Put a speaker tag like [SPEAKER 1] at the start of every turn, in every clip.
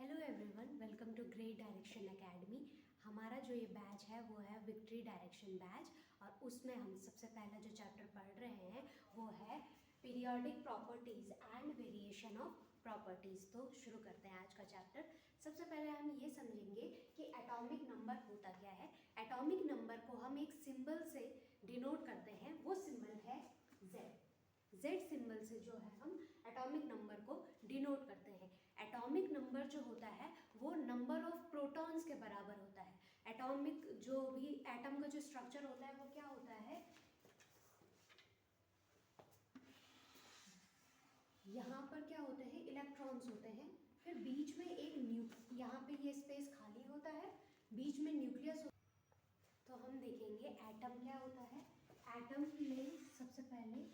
[SPEAKER 1] Hello everyone, welcome to Great Direction Academy. हमारा जो ये बैच है वो है विक्ट्री डायरेक्शन बैच और उसमें हम सबसे पहला जो चैप्टर पढ़ रहे हैं वो है periodic properties and variation of properties. तो शुरू करते हैं आज का चैप्टर। सबसे पहले हम ये समझेंगे कि एटॉमिक नंबर होता क्या है। एटॉमिक नंबर को हम एक सिंबल से डिनोट करते हैं, वो सिंबल है Z। Z सिंबल से जो है हम एटॉमिक नंबर को डिनोट करते हैं। एटॉमिक नंबर जो होता है वो नंबर ऑफ प्रोटॉन्स के बराबर होता है। एटॉमिक जो भी एटम का जो स्ट्रक्चर होता है वो क्या होता है, यहाँ पर क्या होते हैं, इलेक्ट्रॉन्स होते हैं, फिर बीच में एक यहाँ पे ये स्पेस खाली होता है, बीच में न्यूक्लियस। तो हम देखेंगे एटम क्या होता है। एटम में सबसे पहले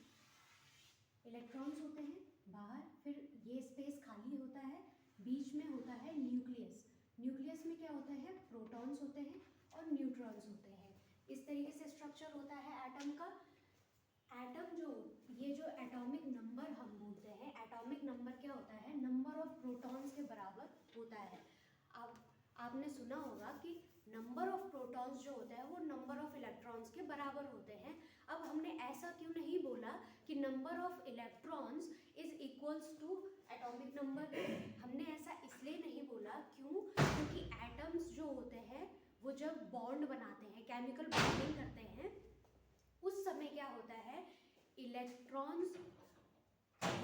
[SPEAKER 1] इलेक्ट्रॉन्स होते हैं बाहर, फिर ये स्पेस खाली होता है, बीच में होता है न्यूक्लियस। न्यूक्लियस में क्या होता है, प्रोटॉन्स होते हैं और न्यूट्रॉन्स होते हैं। इस तरीके से स्ट्रक्चर होता है एटम का। एटम जो ये जो एटॉमिक नंबर हम बोलते हैं, एटॉमिक नंबर क्या होता है, नंबर ऑफ प्रोटॉन्स के बराबर होता है। अब आपने सुना होगा कि नंबर ऑफ प्रोटॉन्स जो होता है वो नंबर ऑफ इलेक्ट्रॉन्स के बराबर होते हैं। अब हमने ऐसा क्यों नहीं बोला कि number of electrons is equals to atomic number. हमने ऐसा इसलिए नहीं बोला, क्योंकि एटम्स जो होते हैं वो जब बॉन्ड बनाते हैं, केमिकल बॉन्डिंग करते हैं, उस समय क्या होता है, इलेक्ट्रॉन्स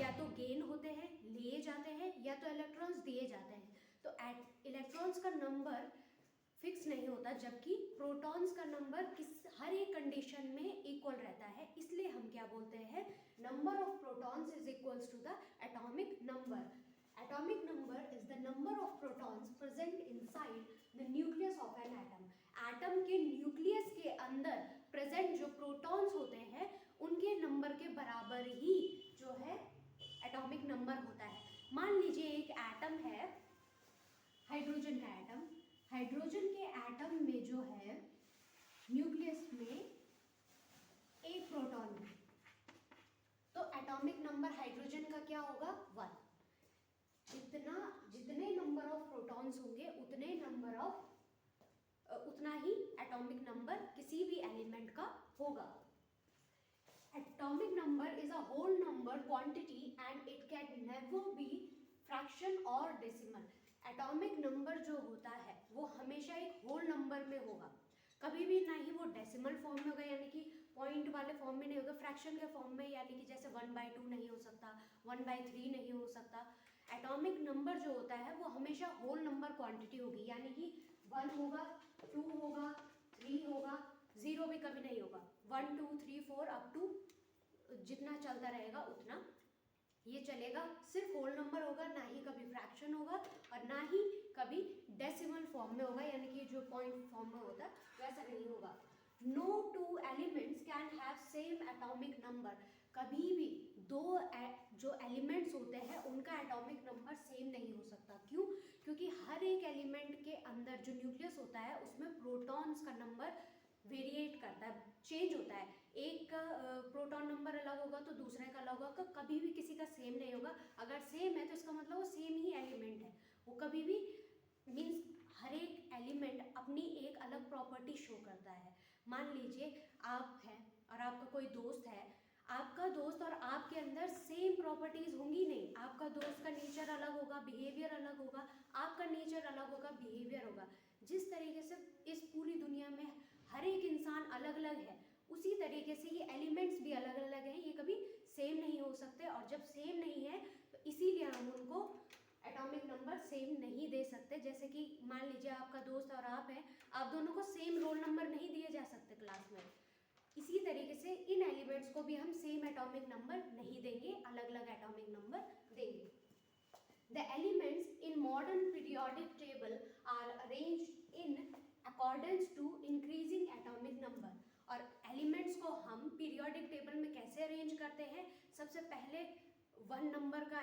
[SPEAKER 1] या तो गेन होते हैं, लिए जाते हैं, या तो इलेक्ट्रॉन्स दिए जाते हैं। तो इलेक्ट्रॉन्स का नंबर फिक्स नहीं होता, जबकि प्रोटॉन्स का नंबर हर एक कंडीशन में इक्वल रहता है। इसलिए हम क्या बोलते हैं, number of protons is equals to the atomic number. Atomic number is the number of protons present inside the nucleus of an atom. Atom के न्यूक्लियस के अंदर प्रेजेंट जो प्रोटॉन्स होते हैं उनके नंबर के बराबर ही जो है एटॉमिक नंबर होता है। मान लीजिए एक एटम है, हाइड्रोजन का एटम। हाइड्रोजन के एटम में जो है न्यूक्लियस में एक प्रोटॉन है, तो एटॉमिक नंबर हाइड्रोजन का क्या होगा, 1। जितने नंबर ऑफ प्रोटॉन्स होंगे उतना ही एटॉमिक नंबर किसी भी एलिमेंट का होगा। Atomic number is a whole number quantity and it can never be fraction और डेसिमल। एटॉमिक नंबर जो होता है वो हमेशा एक होल नंबर में होगा, कभी भी ना ही वो डेसिमल फॉर्म में होगा, यानी कि पॉइंट वाले फॉर्म में नहीं होगा, फ्रैक्शन के फॉर्म में, यानी कि जैसे 1/2 नहीं हो सकता, 1/3 नहीं हो सकता। एटॉमिक नंबर जो होता है वो हमेशा होल नंबर क्वांटिटी होगी, यानी कि 1 होगा, 2 होगा, 3 होगा, 0 भी कभी नहीं होगा। 1 2 3 4 अप टू जितना चलता रहेगा उतना ये चलेगा। सिर्फ होल नंबर होगा, ना ही कभी फ्रैक्शन होगा और ना ही कभी डेसिमल फॉर्म में होगा, यानी कि जो पॉइंट फॉर्म में होता है वैसा नहीं होगा। No two elements can have same atomic number. कभी भी दो जो एलिमेंट्स होते हैं उनका एटॉमिक नंबर सेम नहीं हो सकता। क्यों? क्योंकि हर एक एलिमेंट के अंदर जो न्यूक्लियस होता है उसमें प्रोटॉन्स का नंबर वेरिएट करता है, चेंज होता है। एक का प्रोटॉन नंबर अलग होगा तो दूसरे का अलग होगा, कभी भी किसी का सेम नहीं होगा। अगर सेम है तो इसका मतलब वो सेम ही एलिमेंट है। वो कभी भी मीन्स हर एक एलिमेंट अपनी एक अलग प्रॉपर्टी शो करता है। मान लीजिए आप हैं और आपका कोई दोस्त है, आपका दोस्त और आपके अंदर सेम प्रॉपर्टीज होंगी नहीं। आपका दोस्त का नेचर अलग होगा, बिहेवियर अलग होगा, आपका नेचर अलग होगा, बिहेवियर होगा। जिस तरीके से इस पूरी दुनिया में हर एक इंसान अलग अलग है, उसी तरीके से ये एलिमेंट्स भी अलग अलग हैं, ये कभी सेम नहीं हो सकते। और जब सेम नहीं है तो इसीलिए हम उनको एटॉमिक नंबर सेम नहीं दे सकते। जैसे कि मान लीजिए आपका दोस्त और आप हैं, आप दोनों को सेम रोल नंबर नहीं दिए जा सकते क्लास में। इसी तरीके से इन एलिमेंट्स को भी हम सेम एटॉमिक नंबर नहीं देंगे, अलग अलग एटॉमिक नंबर देंगे। The elements in modern periodic table are arranged in accordance to increasing atomic number। और एलिमेंट्स को हम पीरियोडिक टेबल में कैसे अरेंज करते हैं, सबसे पहले 1 नंबर का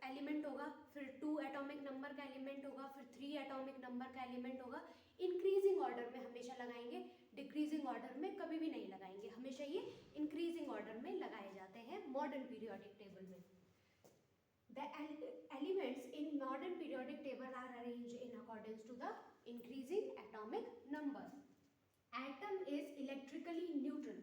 [SPEAKER 1] एलिमेंट होगा, फिर 2 एटॉमिक नंबर का एलिमेंट होगा, फिर 3 एटॉमिक नंबर का एलिमेंट होगा। इंक्रीजिंग ऑर्डर में हमेशा लगाएंगे, डिक्रीजिंग ऑर्डर में कभी भी नहीं लगाएंगे। हमेशा ये इंक्रीजिंग ऑर्डर में लगाए जाते हैं मॉडर्न पीरियोडिक टेबल में। The elements in modern periodic table are arranged in accordance to the increasing atomic number. Atom is electrically neutral.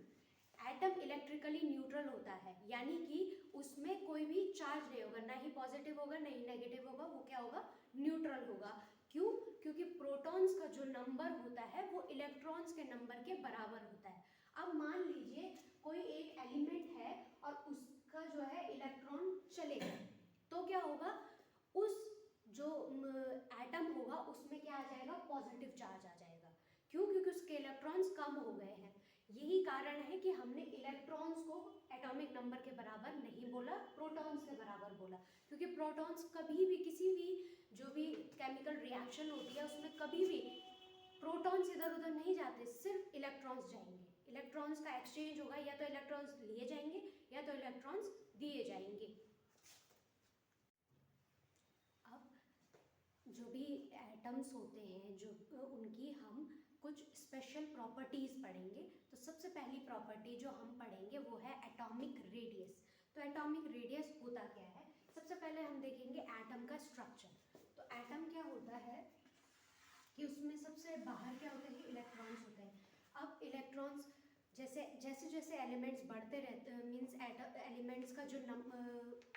[SPEAKER 1] Atom electrically neutral होता है, यानी कि उसमें कोई भी चार्ज नहीं होगा, ना ही पॉजिटिव होगा ना ही नेगेटिव होगा, वो क्या होगा, न्यूट्रल होगा। क्यों? क्योंकि प्रोटॉन्स का जो नंबर होता है वो इलेक्ट्रॉन्स के नंबर के बराबर होता है। अब मान लीजिए कोई एक एलिमेंट है और उसका जो है इलेक्ट्रॉन चले गए, तो क्या होगा, उस जो एटम होगा उसमें क्या आ जाएगा, पॉजिटिव चार्ज आ जाएगा। क्यों? क्योंकि उसके इलेक्ट्रॉन्स कम हो गए हैं। यही कारण है कि हमने इलेक्ट्रॉन्स को एटॉमिक नंबर के बराबर नहीं बोला, प्रोटॉन्स के बराबर बोला, क्योंकि प्रोटॉन्स कभी भी किसी भी जो भी केमिकल रिएक्शन होती है उसमें कभी भी प्रोटॉन्स इधर उधर नहीं जाते, सिर्फ इलेक्ट्रॉन्स जाएंगे। इलेक्ट्रॉन्स का एक्सचेंज होगा, या तो इलेक्ट्रॉन्स लिए जाएंगे या तो इलेक्ट्रॉन्स दिए जाएंगे। अब जो भी एटम्स होते हैं, जो उनकी हम कुछ स्पेशल प्रॉपर्टीज़ पढ़ेंगे। तो सबसे पहली प्रॉपर्टी जो हम पढ़ेंगे वो है एटॉमिक रेडियस। तो एटॉमिक रेडियस होता क्या है, सबसे पहले हम देखेंगे एटम का स्ट्रक्चर। तो एटम क्या होता है कि उसमें सबसे बाहर क्या होते हैं, इलेक्ट्रॉन्स होते हैं। अब इलेक्ट्रॉन्स जैसे जैसे एलिमेंट्स बढ़ते रहते हैं, मीन्स एलिमेंट्स का जो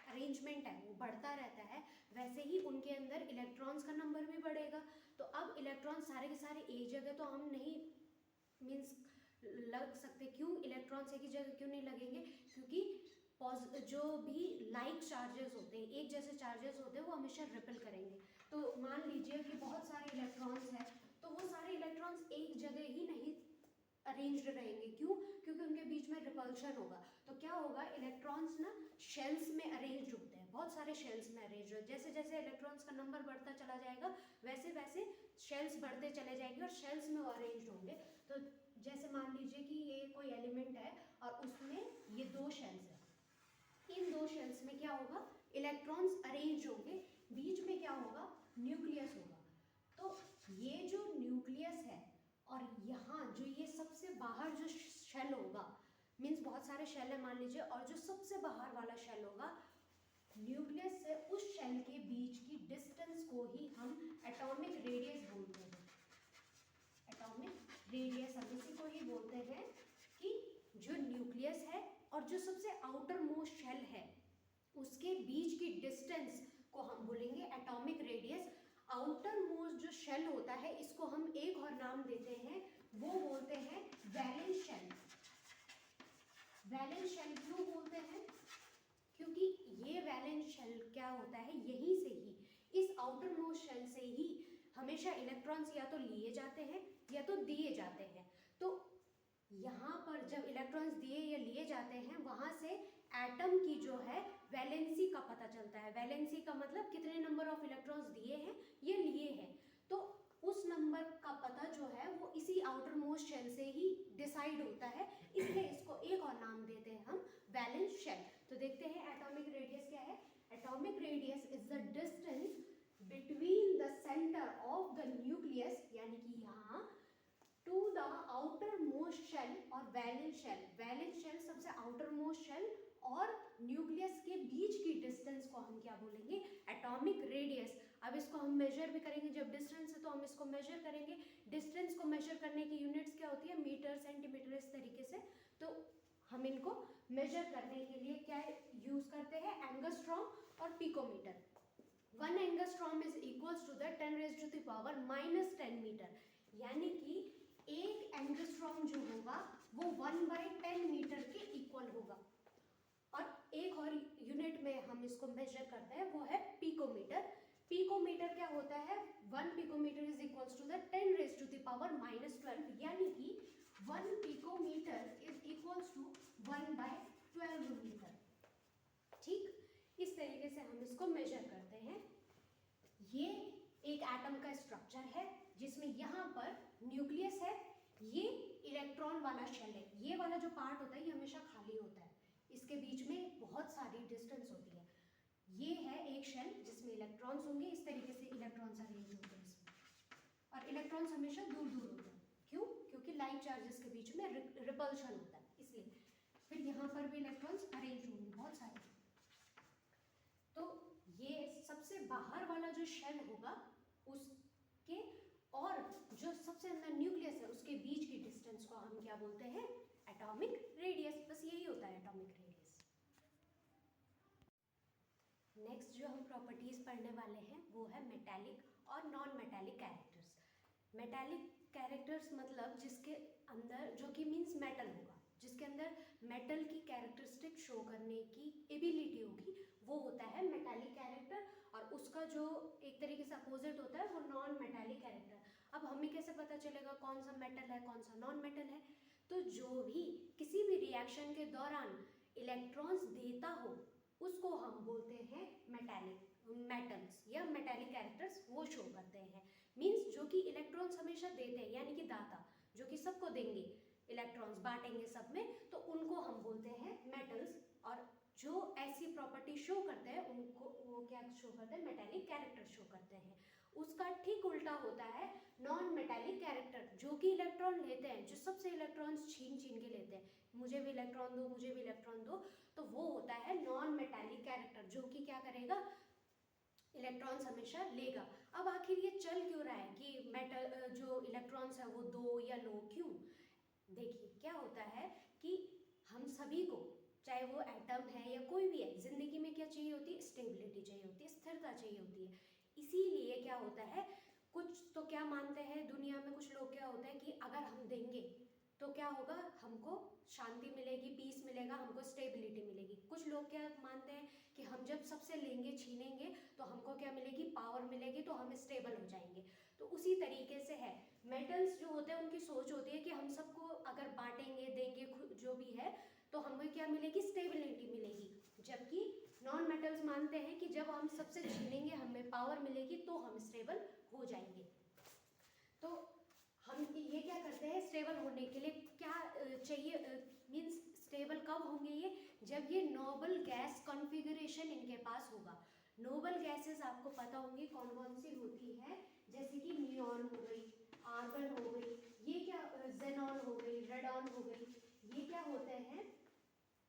[SPEAKER 1] अरेंजमेंट है वो बढ़ता रहता है, वैसे ही उनके अंदर इलेक्ट्रॉन्स का नंबर भी बढ़ेगा। तो अब इलेक्ट्रॉन सारे के सारे एक जगह तो हम नहीं मीन्स लग सकते। क्यों इलेक्ट्रॉन्स एक ही जगह क्यों नहीं लगेंगे? क्योंकि जो भी लाइक चार्जेस होते हैं, एक जैसे चार्जेस होते हैं, वो हमेशा रिपेल करेंगे। तो मान लीजिए कि बहुत सारे इलेक्ट्रॉन्स हैं, तो वो सारे इलेक्ट्रॉन्स एक जगह ही नहीं अरेंज्ड रहेंगे। क्यों? क्योंकि उनके बीच में रिपल्शन होगा। तो क्या होगा, इलेक्ट्रॉन्स ना शेल्स में अरेंज्ड होते हैं, बहुत सारे शेल्स में अरेंज्ड होते हैं। जैसे जैसे इलेक्ट्रॉन्स का नंबर बढ़ता चला जाएगा वैसे वैसे शेल्स बढ़ते चले जाएंगे और शेल्स में वो अरेंज्ड होंगे। तो जैसे मान लीजिए कि ये कोई एलिमेंट है और उसमें ये दो शेल्स हैं, इन दो शेल्स में क्या होगा, इलेक्ट्रॉन्स अरेंज होंगे, बीच में क्या होगा, न्यूक्लियस होगा। तो ये जो न्यूक्लियस है और यहाँ जो ये सबसे बाहर जो शेल होगा, मीन्स बहुत सारे शेल है मान लीजिए, और जो सबसे बाहर वाला शेल होगा, न्यूक्लियस से उस शेल के बीच की डिस्टेंस को ही हम एटॉमिक रेडियस बोलते हैं। एटॉमिक रेडियस हम इसी को ही बोलते हैं कि जो न्यूक्लियस है और जो सबसे आउटर मोस्ट शेल है उसके बीच की डिस्टेंस को हम बोलेंगे एटॉमिक रेडियस। आउटर मोस्ट जो शेल होता है इसको हम एक और नाम देते हैं, वो बोलते हैं वैलेंस शेल। वैलेंस शेल क्यों बोलते हैं? क्योंकि ये वैलेंस शेल क्या होता है, यहीं से ही, इस आउटर मोस्ट शेल से ही हमेशा इलेक्ट्रॉन्स या तो लिए जाते हैं या तो दिए जाते हैं। तो यहाँ पर जब इलेक्ट्रॉन्स दिए या लिए जाते हैं, वहाँ से एटम की जो है वैलेंसी का पता चलता है। वैलेंसी का मतलब कितने नंबर ऑफ इलेक्ट्रॉन्स दिए हैं या लिए हैं, तो उस नंबर का पता जो है वो इसी आउटर मोस्ट शेल से ही डिसाइड होता है, इसलिए इसको एक और नाम देते हैं हम वैलेंस शेल। तो देखते हैं एटॉमिक रेडियस क्या है। Atomic radius is the distance between the centre of the nucleus, यानी कि यहाँ to the outermost shell और वैलेंस शेल। वैलेंस शेल सबसे आउटर मोस्ट शेल और न्यूक्लियस के बीच की डिस्टेंस को हम क्या बोलेंगे, एटॉमिक रेडियस। अब इसको हम मेजर भी करेंगे, जब डिस्टेंस है तो हम इसको मेजर करेंगे। डिस्टेंस को मेजर करने की यूनिट्स क्या होती है, मीटर, सेंटीमीटर, इस तरीके से। तो हम इनको मेजर करने के लिए क्या यूज करते हैं, एंगस्ट्रॉम और picometre. 1 angstrom is equals to the 10⁻⁻10 metre, यानी कि एक एंगस्ट्रॉम जो होगा वो 1/10 मीटर के इक्वल होगा। और एक और यूनिट में हम इसको मेजर करते हैं, वो है पिकोमीटर। पिकोमीटर क्या होता है, 1 picometre is equals to the 10⁻⁻12, यानी कि 1 picometre is equals to 1/12 metre. ठीक, इस तरीके से हम इसको मेजर करते हैं। ये एक एटम का स्ट्रक्चर है जिसमें यहाँ पर न्यूक्लियस है, ये इलेक्ट्रॉन वाला शेल है, ये वाला जो पार्ट होता है ये हमेशा खाली होता है, इसके बीच में बहुत सारी डिस्टेंस होती है। ये है एक शेल जिसमें इलेक्ट्रॉन्स होंगे, इस तरीके से इलेक्ट्रॉन्स अरेंज होते हैं इसमें, और इलेक्ट्रॉन्स हमेशा दूर दूर होते हैं। क्यों? क्योंकि लाइक चार्जेस के बीच में रिपल्शन होता है, इसलिए। फिर यहाँ पर भी इलेक्ट्रॉन्स अरेंज होंगे बहुत सारे। तो सबसे बाहर वाला जो शेल होगा उसके और जो सबसे अंदर न्यूक्लियस है उसके बीच की डिस्टेंस को हम क्या बोलते हैं? Atomic radius. बस यही होता है एटॉमिक रेडियस। नेक्स्ट जो हम प्रॉपर्टीज पढ़ने वाले हैं वो है मेटालिक और non metallic characters. Metallic characters मतलब जिसके अंदर, जो कि मीन्स मेटल होगा, जिसके अंदर मेटल की कैरेक्टरिस्टिक शो करने की एबिलिटी होगी, वो होता है मेटालिक कैरेक्टर। और उसका जो एक तरीके से अपोजिट होता है वो नॉन मेटालिक कैरेक्टर। अब हमें कैसे पता चलेगा कौन सा मेटल है कौन सा नॉन मेटल है? तो जो भी किसी भी रिएक्शन के दौरान इलेक्ट्रॉन्स देता हो उसको हम बोलते हैं मेटल्स या मेटालिक कैरेक्टर्स, वो शो करते हैं। मीन्स जो कि इलेक्ट्रॉन्स हमेशा देते हैं, यानी कि दाता जो कि सबको देंगे, इलेक्ट्रॉन्स बांटेंगे सब में, तो उनको हम बोलते हैं मेटल्स। और जो ऐसी प्रॉपर्टी शो करते हैं उनको वो क्या शो करते हैं? मेटालिक कैरेक्टर शो करते हैं। उसका ठीक उल्टा होता है नॉन मेटालिक कैरेक्टर, जो कि इलेक्ट्रॉन लेते हैं, जो सबसे इलेक्ट्रॉन्स छीन छीन के लेते हैं, मुझे भी इलेक्ट्रॉन दो मुझे भी इलेक्ट्रॉन दो, तो वो होता है नॉन मेटालिक कैरेक्टर, जो कि क्या करेगा? इलेक्ट्रॉन्स हमेशा लेगा। अब आखिर ये चल क्यों रहा है कि मेटल जो इलेक्ट्रॉन्स है वो दो या लो क्यों? देखिए क्या होता है कि हम सभी को, चाहे वो एटम है या कोई भी है, जिंदगी में क्या चाहिए होती है? स्टेबिलिटी चाहिए होती है, स्थिरता चाहिए होती है। इसीलिए क्या होता है, कुछ तो क्या मानते हैं दुनिया में, कुछ लोग क्या होता है कि अगर हम देंगे तो क्या होगा? हमको शांति मिलेगी, पीस मिलेगा, हमको स्टेबिलिटी मिलेगी। कुछ लोग क्या मानते हैं कि हम जब सबसे लेंगे छीनेंगे तो हमको क्या मिलेगी? पावर मिलेगी, तो हम स्टेबल हो जाएंगे। तो उसी तरीके से है, मेटल्स जो होते हैं उनकी सोच होती है कि हम सबको अगर बांटेंगे देंगे जो भी है तो हमें क्या मिलेगी? स्टेबिलिटी मिलेगी। जबकि नॉन मेटल्स मानते हैं कि जब हम सबसे छीनेंगे हमें पावर मिलेगी तो हम स्टेबल हो जाएंगे। तो हम ये क्या करते हैं? स्टेबल होने के लिए क्या चाहिए? मीन्स स्टेबल कब होंगे ये? जब ये नोबल गैस कॉन्फ़िगरेशन इनके पास होगा। नोबल गैसेस आपको पता होंगी कौन कौन सी होती है, जैसे कि नियॉन हो गई, आर्गन हो गई, ये क्या जेनॉन हो गई, रेडॉन हो गई, ये क्या होते हैं?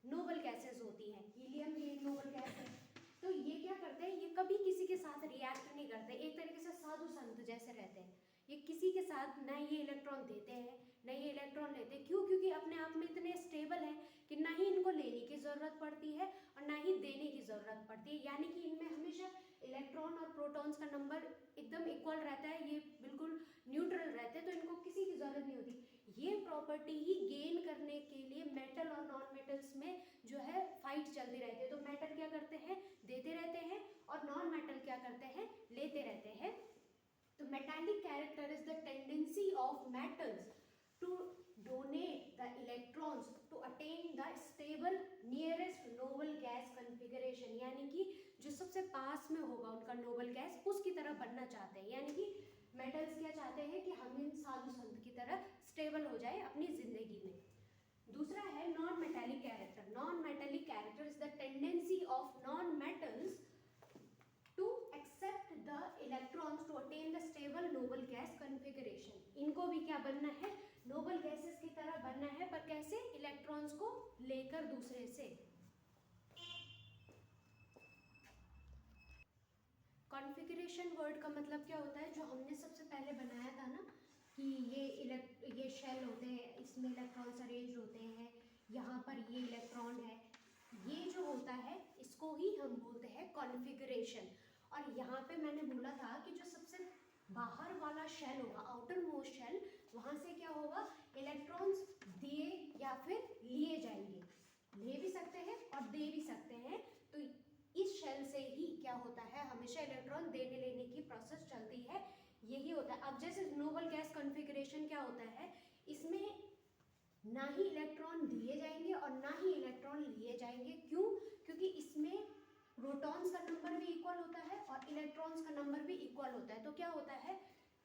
[SPEAKER 1] नोबल गैसेस होती हैं। हीलियम ये नोबल गैस है। तो ये क्या करते हैं? ये कभी किसी के साथ रिएक्ट नहीं करते, एक तरीके से साधु संत जैसे रहते हैं। ये किसी के साथ ना ये इलेक्ट्रॉन देते हैं ना ये इलेक्ट्रॉन लेते हैं। क्यों? क्योंकि अपने आप में इतने स्टेबल हैं कि ना ही इनको लेने की ज़रूरत पड़ती है और ना ही देने की ज़रूरत पड़ती है। यानी कि इनमें हमेशा इलेक्ट्रॉन और प्रोटॉन्स का नंबर एकदम इक्वल रहता है, ये बिल्कुल न्यूट्रल रहते हैं, तो इनको किसी की ज़रूरत नहीं होती। ये प्रॉपर्टी ही गेन करने के लिए मेटल और नॉन मेटल्स में जो है फाइट चलती रहती है। तो मेटल क्या करते हैं? देते रहते हैं, और नॉन मेटल क्या करते हैं? लेते रहते हैं। तो metallic character is the tendency of metals to donate the electrons to attain the stable nearest noble gas configuration, यानी कि जो सबसे पास में होगा उनका नोबल गैस उसकी तरह बनना चाहते हैं। यानी कि मेटल्स क्या चाहते हैं कि हम इन साधु संत की तरह स्टेबल हो जाए अपनी जिंदगी में। दूसरा है non metallic character. Non metallic character is the tendency of non metals to accept the electrons to attain the stable noble gas configuration। इनको भी क्या बनना है? नोबल गैसेस की तरह बनना है, पर कैसे? इलेक्ट्रॉन्स को लेकर दूसरे से। कॉन्फ़िगरेशन वर्ड का मतलब क्या होता है? जो हमने सबसे पहले बनाया था ना कि ये शेल होते हैं, इसमें इलेक्ट्रॉन्स अरेंज होते हैं, यहाँ पर ये इलेक्ट्रॉन है, ये जो होता है इसको ही हम बोलते हैं कॉन्फ़िगरेशन। और यहाँ पे मैंने बोला था कि जो सबसे बाहर वाला शेल होगा, आउटर मोस्ट शेल, वहाँ से क्या होगा? इलेक्ट्रॉन्स दिए या फिर लिए जाएंगे। ले भी सकते हैं और दे भी सकते हैं। तो इस शेल से ही क्या होता है? हमेशा इलेक्ट्रॉन देने लेने की प्रोसेस चलती है, यही होता है। अब जैसे नोबल गैस कॉन्फ़िगरेशन क्या होता है? इसमें ना ही इलेक्ट्रॉन दिए जाएंगे और ना ही इलेक्ट्रॉन लिए जाएंगे। क्यों? क्योंकि इसमें प्रोटॉन्स का नंबर भी इक्वल होता है और इलेक्ट्रॉन्स का नंबर भी इक्वल होता है। तो क्या होता है?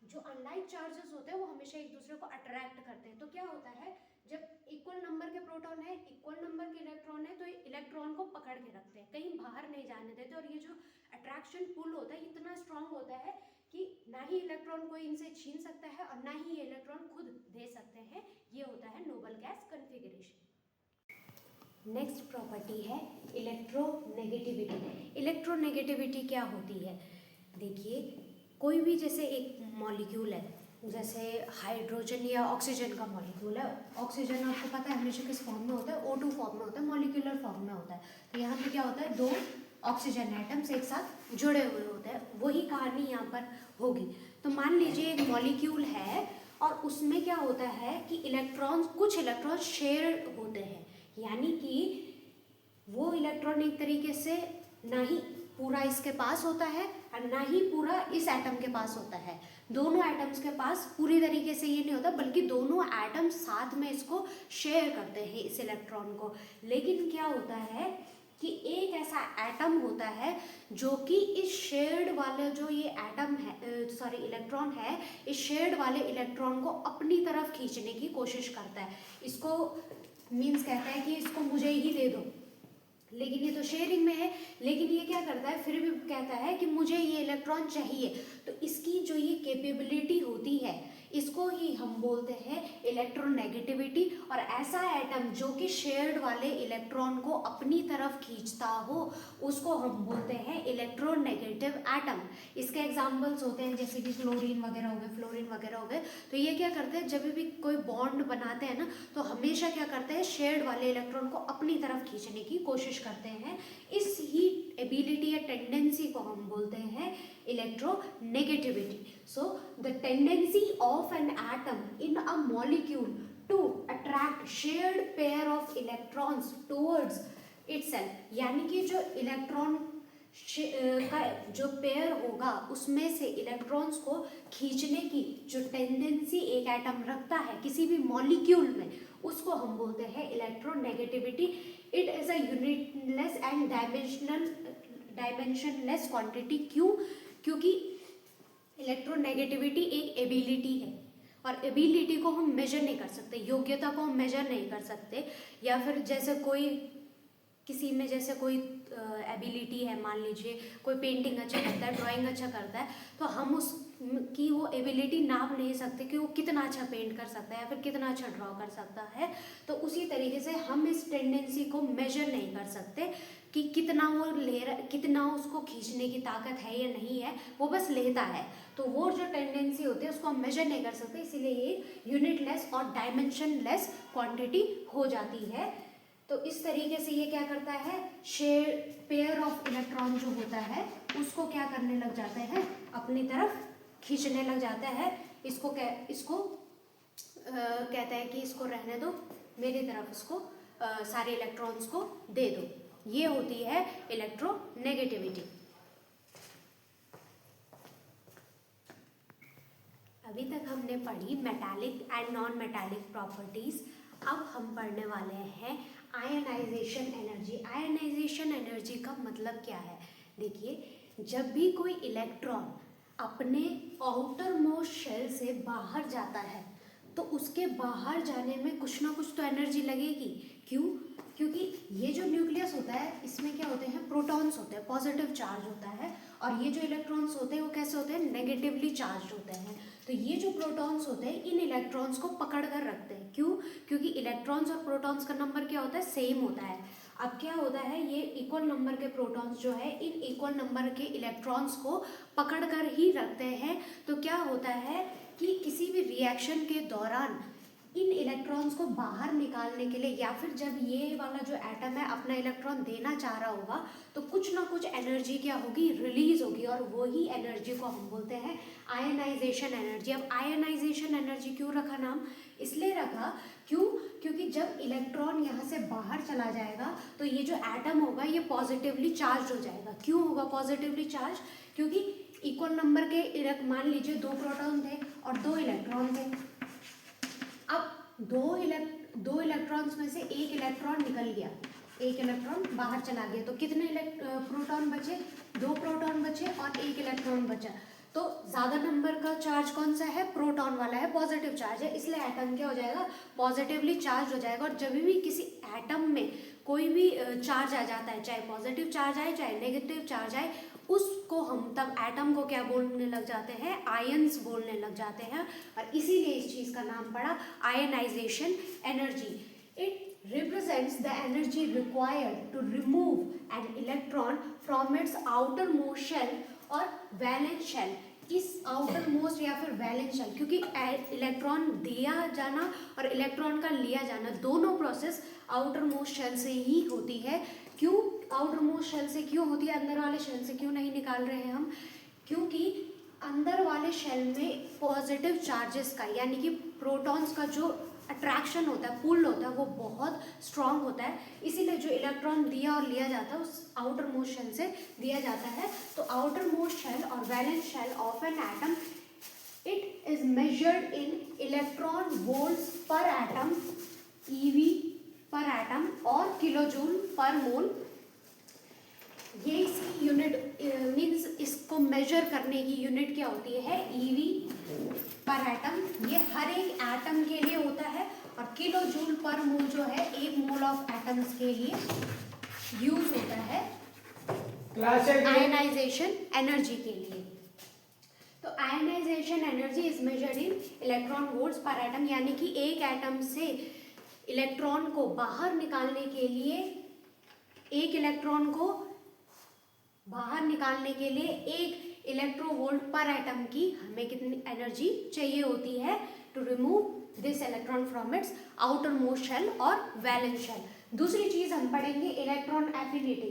[SPEAKER 1] जो अनलाइक चार्जेस होते हैं वो हमेशा एक दूसरे को अट्रैक्ट करते हैं। तो क्या होता है? जब इक्वल नंबर के प्रोटॉन है, इक्वल नंबर के इलेक्ट्रॉन है, तो इलेक्ट्रॉन को पकड़ के रखते हैं, कहीं बाहर नहीं जाने देते। और ये जो अट्रैक्शन पुल होता है इतना स्ट्रांग होता है कि ना ही इलेक्ट्रॉन कोई इनसे छीन सकता है और ना ही ये इलेक्ट्रॉन खुद दे सकते हैं। ये होता है noble gas configuration. Next property है इलेक्ट्रोनेगेटिविटी। इलेक्ट्रोनेगेटिविटी क्या होती है? देखिए, कोई भी जैसे एक मॉलिक्यूल है, जैसे हाइड्रोजन या ऑक्सीजन का मॉलिक्यूल है। ऑक्सीजन आपको पता है हमेशा किस फॉर्म में होता है? O2 फॉर्म में होता है, मॉलिक्यूलर फॉर्म में होता है। तो यहाँ पे क्या होता है, दो ऑक्सीजन एटम्स एक साथ जुड़े हुए होते हैं। वही कहानी यहाँ पर होगी। तो मान लीजिए एक मॉलिक्यूल है और उसमें क्या होता है कि कुछ इलेक्ट्रॉन शेयर होते हैं, यानी कि वो इलेक्ट्रॉन एक तरीके से ना ही पूरा इसके पास होता है और ना ही पूरा इस एटम के पास होता है। दोनों एटम्स के पास पूरी तरीके से ये नहीं होता, बल्कि दोनों एटम साथ में इसको शेयर करते हैं, इस इलेक्ट्रॉन को। लेकिन क्या होता है कि एक ऐसा एटम होता है जो कि इस शेयर्ड वाले जो ये एटम है, इलेक्ट्रॉन है, इस शेयर्ड वाले इलेक्ट्रॉन को अपनी तरफ खींचने की कोशिश करता है। इसको मीन्स कहता है कि इसको मुझे ही दे दो, लेकिन ये तो शेयरिंग में है। लेकिन ये क्या करता है, फिर भी कहता है कि मुझे ये इलेक्ट्रॉन चाहिए। तो इसकी जो ये कैपेबिलिटी होती है, इसको ही हम बोलते हैं इलेक्ट्रोनेगेटिविटी। और ऐसा एटम जो कि शेयर्ड वाले इलेक्ट्रॉन को अपनी तरफ खींचता हो, उसको हम बोलते हैं इलेक्ट्रोनेगेटिव एटम। इसके एग्जांपल्स होते हैं जैसे कि क्लोरीन वगैरह हो गए, फ्लोरीन वगैरह हो गए। तो ये क्या करते हैं, जब भी कोई बॉन्ड बनाते हैं ना, तो हमेशा क्या करते हैं, शेयर्ड वाले इलेक्ट्रॉन को अपनी तरफ खींचने की कोशिश करते हैं। इस ही एबिलिटी या टेंडेंसी को हम बोलते हैं electronegativity. So the tendency of an atom in a molecule to attract shared pair of electrons towards itself, यानी कि जो इलेक्ट्रॉन का जो पेयर होगा उसमें से इलेक्ट्रॉन्स को खींचने की जो टेंडेंसी एक एटम रखता है किसी भी मॉलिक्यूल में, उसको हम बोलते हैं electronegativity. It is a unitless and dimensionless quantity. क्यों? क्योंकि इलेक्ट्रोनेगेटिविटी एक एबिलिटी है, और एबिलिटी को हम मेजर नहीं कर सकते, योग्यता को हम मेजर नहीं कर सकते। या फिर जैसे कोई किसी में जैसे कोई एबिलिटी है, मान लीजिए कोई पेंटिंग अच्छा करता है, ड्राइंग अच्छा करता है, तो हम उसकी वो एबिलिटी नाप नहीं सकते कि वो कितना अच्छा पेंट कर सकता है या फिर कितना अच्छा ड्रॉ कर सकता है। तो उसी तरीके से हम इस टेंडेंसी को मेजर नहीं कर सकते कि कितना वो ले रहा, कितना उसको खींचने की ताकत है या नहीं है, वो बस लेता है। तो वो जो टेंडेंसी होती है उसको हम मेजर नहीं कर सकते, इसीलिए ये यूनिटलेस और डायमेंशनलेस क्वांटिटी हो जाती है। तो इस तरीके से ये क्या करता है, शेयर पेयर ऑफ इलेक्ट्रॉन जो होता है उसको क्या करने लग जाते हैं, अपनी तरफ खींचने लग जाता है। इसको कहता है कि इसको रहने दो, मेरी तरफ इसको सारे इलेक्ट्रॉन्स को दे दो। ये होती है इलेक्ट्रोनेगेटिविटी। अभी तक हमने पढ़ी metallic and non metallic properties. अब हम पढ़ने वाले हैं आयनाइजेशन एनर्जी। आयनाइजेशन एनर्जी का मतलब क्या है? देखिए, जब भी कोई इलेक्ट्रॉन अपने आउटर मोस्ट शेल से बाहर जाता है तो उसके बाहर जाने में कुछ ना कुछ तो एनर्जी लगेगी। क्यों? क्योंकि ये जो न्यूक्लियस होता है इसमें क्या होते हैं, प्रोटॉन्स होते हैं, पॉजिटिव चार्ज होता है। और ये जो इलेक्ट्रॉन्स होते हैं वो कैसे होते हैं, नेगेटिवली चार्ज होते हैं। तो ये जो प्रोटॉन्स होते हैं इन इलेक्ट्रॉन्स को पकड़ कर रखते हैं। क्यों? क्योंकि इलेक्ट्रॉन्स और प्रोटॉन्स का नंबर क्या होता है, सेम होता है। अब क्या होता है, ये इक्वल नंबर के प्रोटॉन्स जो है इन इक्वल नंबर के इलेक्ट्रॉन्स को पकड़ कर ही रखते हैं। तो क्या होता है कि किसी भी रिएक्शन के दौरान इन इलेक्ट्रॉन्स को बाहर निकालने के लिए, या फिर जब ये वाला जो एटम है अपना इलेक्ट्रॉन देना चाह रहा होगा, तो कुछ ना कुछ एनर्जी क्या होगी, रिलीज होगी। और वही एनर्जी को हम बोलते हैं आयनाइजेशन एनर्जी। अब आयनाइजेशन एनर्जी क्यों रखा नाम? इसलिए रखा, क्यों? क्योंकि जब इलेक्ट्रॉन यहाँ से बाहर चला जाएगा तो ये जो एटम होगा ये पॉजिटिवली चार्ज हो जाएगा। क्यों होगा पॉजिटिवली चार्ज? क्योंकि इक्वल नंबर के मान लीजिए 2 प्रोटॉन थे और 2 इलेक्ट्रॉन थे। अब दो इलेक्ट्रॉन्स में से एक इलेक्ट्रॉन निकल गया, एक इलेक्ट्रॉन बाहर चला गया, तो कितने प्रोटॉन बचे? 2 प्रोटॉन बचे और 1 इलेक्ट्रॉन बचा। तो ज्यादा नंबर का चार्ज कौन सा है, प्रोटॉन वाला है, पॉजिटिव चार्ज है, इसलिए एटम क्या हो जाएगा, पॉजिटिवली चार्ज हो जाएगा। और जब भी किसी एटम में कोई भी चार्ज आ जाता है, चाहे पॉजिटिव चार्ज आए चाहे नेगेटिव चार्ज आए, उसको हम तब एटम को क्या बोलने लग जाते हैं, आयंस बोलने लग जाते हैं। और इसीलिए इस चीज़ का नाम पड़ा ionization energy. It represents the energy required to remove an electron from its outermost shell और वैलेंस शेल. इस आउटर मोस्ट या फिर वैलेंस शेल, क्योंकि इलेक्ट्रॉन दिया जाना और इलेक्ट्रॉन का लिया जाना दोनों प्रोसेस आउटर मोस्ट शेल से ही होती है. क्यों आउटर मोस्ट शेल से क्यों होती है, अंदर वाले शेल से क्यों नहीं निकाल रहे हैं हम? क्योंकि अंदर वाले शेल में पॉजिटिव चार्जेस का यानी कि प्रोटॉन्स का जो अट्रैक्शन होता है, पुल होता है, वो बहुत स्ट्रांग होता है. इसीलिए जो इलेक्ट्रॉन दिया और लिया जाता है उस आउटर मोस्ट शेल से दिया जाता है. तो आउटर मोस्ट शेल और valence shell of an atom, it is measured in electron volts per atom, eV per atom और किलोजूल पर मोल. ये इसकी यूनिट मीन्स इसको मेजर करने की यूनिट क्या होती है? EV per atom. ये हर एक एटम के लिए होता है. और किलो जूल पर मोल जो है एक मोल ऑफ एटम्स के लिए यूज होता है आयनाइजेशन एनर्जी के लिए. तो ionization energy is measured in electron volts per atom, यानी कि एक एटम से इलेक्ट्रॉन को बाहर निकालने के लिए, एक इलेक्ट्रॉन को बाहर निकालने के लिए 1 इलेक्ट्रोवोल्ट पर एटम की हमें कितनी एनर्जी चाहिए होती है to remove this electron from its outermost shell और वैलेंस शेल. दूसरी चीज हम पढ़ेंगे इलेक्ट्रॉन एफिनिटी.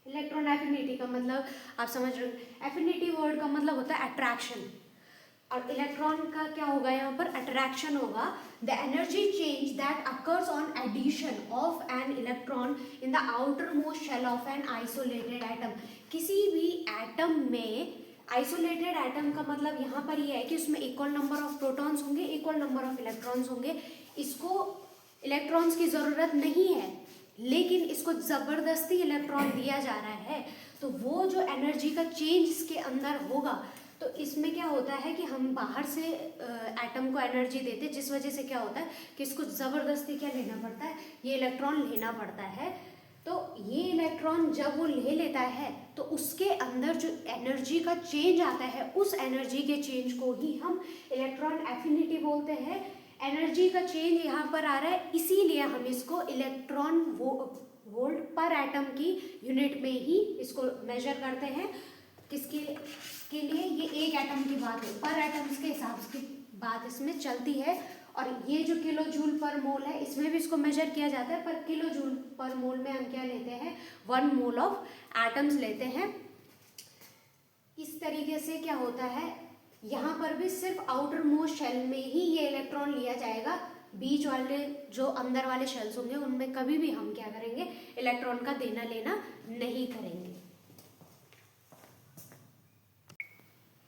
[SPEAKER 1] इलेक्ट्रॉन एफिनिटी का मतलब आप समझ रहे हो, एफिनिटी वर्ड का मतलब होता है अट्रैक्शन, और इलेक्ट्रॉन का क्या होगा यहाँ पर? अट्रैक्शन होगा. The energy change that occurs on addition of an electron in the outermost shell of an isolated atom. किसी भी एटम में, आइसोलेटेड एटम का मतलब यहाँ पर ये है कि उसमें इक्वल नंबर ऑफ प्रोटॉन्स होंगे, इक्वल नंबर ऑफ इलेक्ट्रॉन्स होंगे. इसको इलेक्ट्रॉन्स की ज़रूरत नहीं है, लेकिन इसको ज़बरदस्ती इलेक्ट्रॉन दिया जा रहा है. तो वो जो एनर्जी का चेंज इसके अंदर होगा, तो इसमें क्या होता है कि हम बाहर से एटम को एनर्जी देते, जिस वजह से क्या होता है कि इसको ज़बरदस्ती क्या लेना पड़ता है? ये इलेक्ट्रॉन लेना पड़ता है. तो ये इलेक्ट्रॉन जब वो ले लेता है तो उसके अंदर जो एनर्जी का चेंज आता है, उस एनर्जी के चेंज को ही हम इलेक्ट्रॉन एफिनिटी बोलते हैं. एनर्जी का चेंज यहाँ पर आ रहा है, इसीलिए हम इसको इलेक्ट्रॉन वोल्ट पर एटम की यूनिट में ही इसको मेजर करते हैं. किसके के लिए? ये एक एटम की बात है, पर एटम्स के हिसाब से बात इसमें चलती है. और ये जो किलो जूल पर मोल है, इसमें भी इसको मेजर किया जाता है, पर किलो जूल पर मोल में हम क्या लेते हैं? 1 मोल ऑफ एटम्स लेते हैं. इस तरीके से क्या होता है, यहाँ पर भी सिर्फ आउटर मोस्ट शेल में ही ये इलेक्ट्रॉन लिया जाएगा. बीच वाले जो अंदर वाले शेल्स होंगे उनमें कभी भी हम क्या करेंगे? इलेक्ट्रॉन का देना लेना नहीं करेंगे.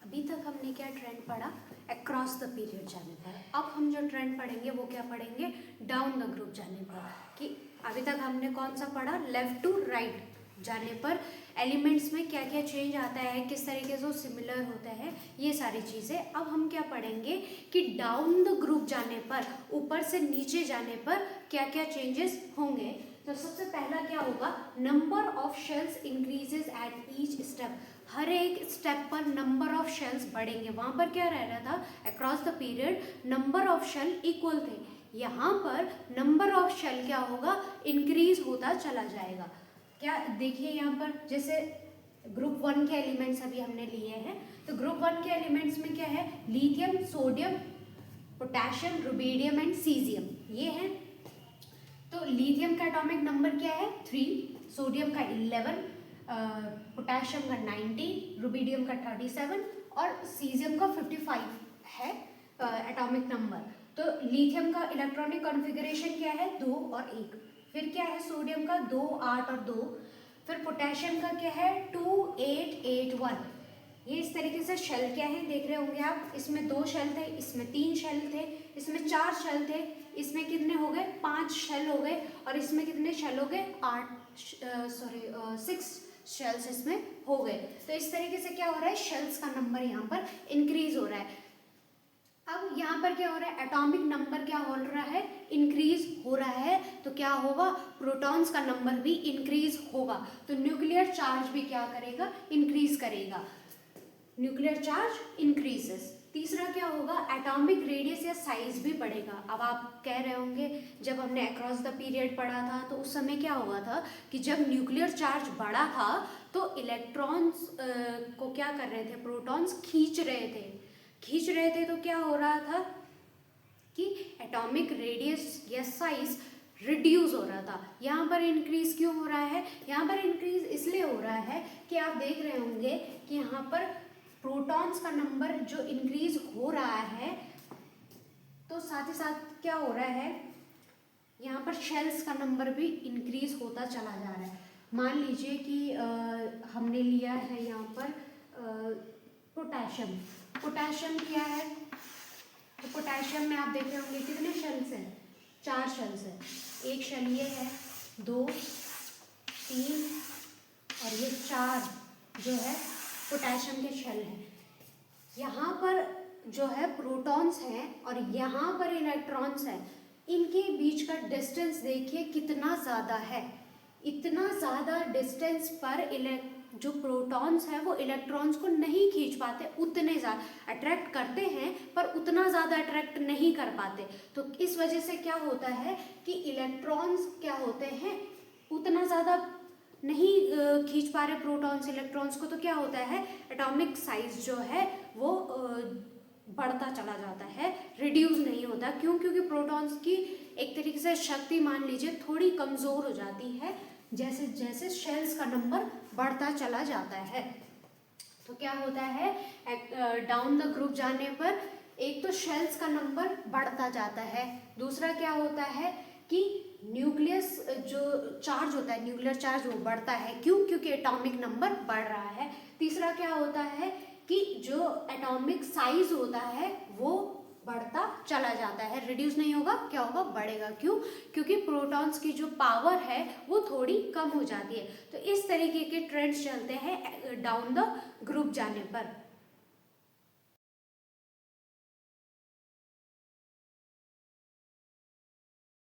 [SPEAKER 1] अभी तक हमने क्या ट्रेंड पढ़ा? अक्रॉस द पीरियड जाने पर. अब हम जो ट्रेंड पढ़ेंगे वो क्या पढ़ेंगे? डाउन द ग्रुप जाने पर. कि अभी तक हमने कौन सा पढ़ा? लेफ्ट टू राइट जाने पर एलिमेंट्स में क्या क्या चेंज आता है, किस तरीके से वो सिमिलर होता है, ये सारी चीज़ें. अब हम क्या पढ़ेंगे कि डाउन द ग्रुप जाने पर, ऊपर से नीचे जाने पर क्या क्या चेंजेस होंगे. तो सबसे पहला क्या होगा? Number of shells increases at each step. हर एक स्टेप पर नंबर ऑफ शेल्स बढ़ेंगे. वहाँ पर क्या रह रहा था? Across the period number of shell equal थे. यहाँ पर नंबर ऑफ शेल क्या होगा? इंक्रीज होता चला जाएगा. क्या देखिए यहाँ पर, जैसे ग्रुप 1 के एलिमेंट्स अभी हमने लिए हैं, तो ग्रुप 1 के एलिमेंट्स में क्या है? Lithium, sodium, potassium, rubidium and caesium, ये हैं. तो लिथियम का एटॉमिक नंबर क्या है? 3, सोडियम का 11, पोटेशियम का 19, रुबीडियम का 37 और सीजियम का 55 है एटॉमिक नंबर. तो लिथियम का इलेक्ट्रॉनिक कॉन्फ़िगरेशन क्या है? 2 और 1. फिर क्या है? सोडियम का 2, 8 और 2. फिर पोटेशियम का क्या है? 2, 8, 8, 1. ये इस तरीके से शेल क्या है देख रहे होंगे आप. इसमें 2 शेल थे, इसमें 3 शेल थे, इसमें 4 शेल थे, इसमें कितने हो गए? 5 शेल हो गए. और इसमें कितने शेल हो गए? 6 शेल्स इसमें हो गए. तो इस तरीके से क्या हो रहा है? शेल्स का नंबर यहाँ पर इंक्रीज हो रहा है. अब यहाँ पर क्या हो रहा है? एटॉमिक नंबर क्या हो रहा है? इंक्रीज हो रहा है. तो क्या होगा? प्रोटॉन्स का नंबर भी इंक्रीज होगा. तो न्यूक्लियर चार्ज भी क्या करेगा? इंक्रीज करेगा. Nuclear charge increases. तीसरा क्या होगा, एटॉमिक रेडियस या साइज भी बढ़ेगा। अब आप कह रहे होंगे जब हमने अक्रॉस द पीरियड पढ़ा था तो उस समय क्या हुआ था कि जब न्यूक्लियर चार्ज बढ़ा था तो इलेक्ट्रॉन्स को क्या कर रहे थे, प्रोटॉन्स खींच रहे थे तो क्या हो रहा था कि एटॉमिक रेडियस या साइज रिड्यूस हो रहा था। यहाँ पर इंक्रीज क्यों हो रहा है, यहाँ पर इंक्रीज इसलिए हो रहा है कि आप देख रहे होंगे कि यहाँ पर प्रोटॉन्स का नंबर जो इंक्रीज हो रहा है तो साथ ही साथ क्या हो रहा है, यहाँ पर शेल्स का नंबर भी इंक्रीज होता चला जा रहा है। मान लीजिए कि हमने लिया है यहाँ पर पोटेशियम लिया है, तो पोटेशियम में आप देख रहे होंगे कितने शेल्स हैं, 4 शेल्स हैं। एक शेल ये है, 2, 3 और ये 4 जो है पोटेशियम के शेल हैं। यहाँ पर जो है प्रोटॉन्स हैं और यहाँ पर इलेक्ट्रॉन्स हैं, इनके बीच का डिस्टेंस देखिए कितना ज़्यादा है। इतना ज़्यादा डिस्टेंस पर जो प्रोटॉन्स हैं वो इलेक्ट्रॉन्स को नहीं खींच पाते, उतने ज़्यादा अट्रैक्ट करते हैं पर उतना ज़्यादा अट्रैक्ट नहीं कर पाते। तो इस वजह से क्या होता है कि इलेक्ट्रॉन्स क्या होते हैं, उतना ज़्यादा नहीं खींच पा रहे प्रोटॉन्स इलेक्ट्रॉन्स को, तो क्या होता है एटॉमिक साइज जो है वो बढ़ता चला जाता है, रिड्यूस नहीं होता। क्यों? क्योंकि प्रोटॉन्स की एक तरीके से शक्ति मान लीजिए थोड़ी कमज़ोर हो जाती है जैसे जैसे शेल्स का नंबर बढ़ता चला जाता है। तो क्या होता है, डाउन द ग्रुप जाने पर एक तो शेल्स का नंबर बढ़ता जाता है, दूसरा क्या होता है कि न्यूक्लियस जो चार्ज होता है, न्यूक्लियर चार्ज वो बढ़ता है। क्यों? क्योंकि एटॉमिक नंबर बढ़ रहा है। तीसरा क्या होता है कि जो एटॉमिक साइज होता है वो बढ़ता चला जाता है, रिड्यूस नहीं होगा, क्या होगा, बढ़ेगा। क्यों? क्योंकि प्रोटॉन्स की जो पावर है वो थोड़ी कम हो जाती है। तो इस तरीके के ट्रेंड्स चलते हैं डाउन द ग्रुप जाने पर।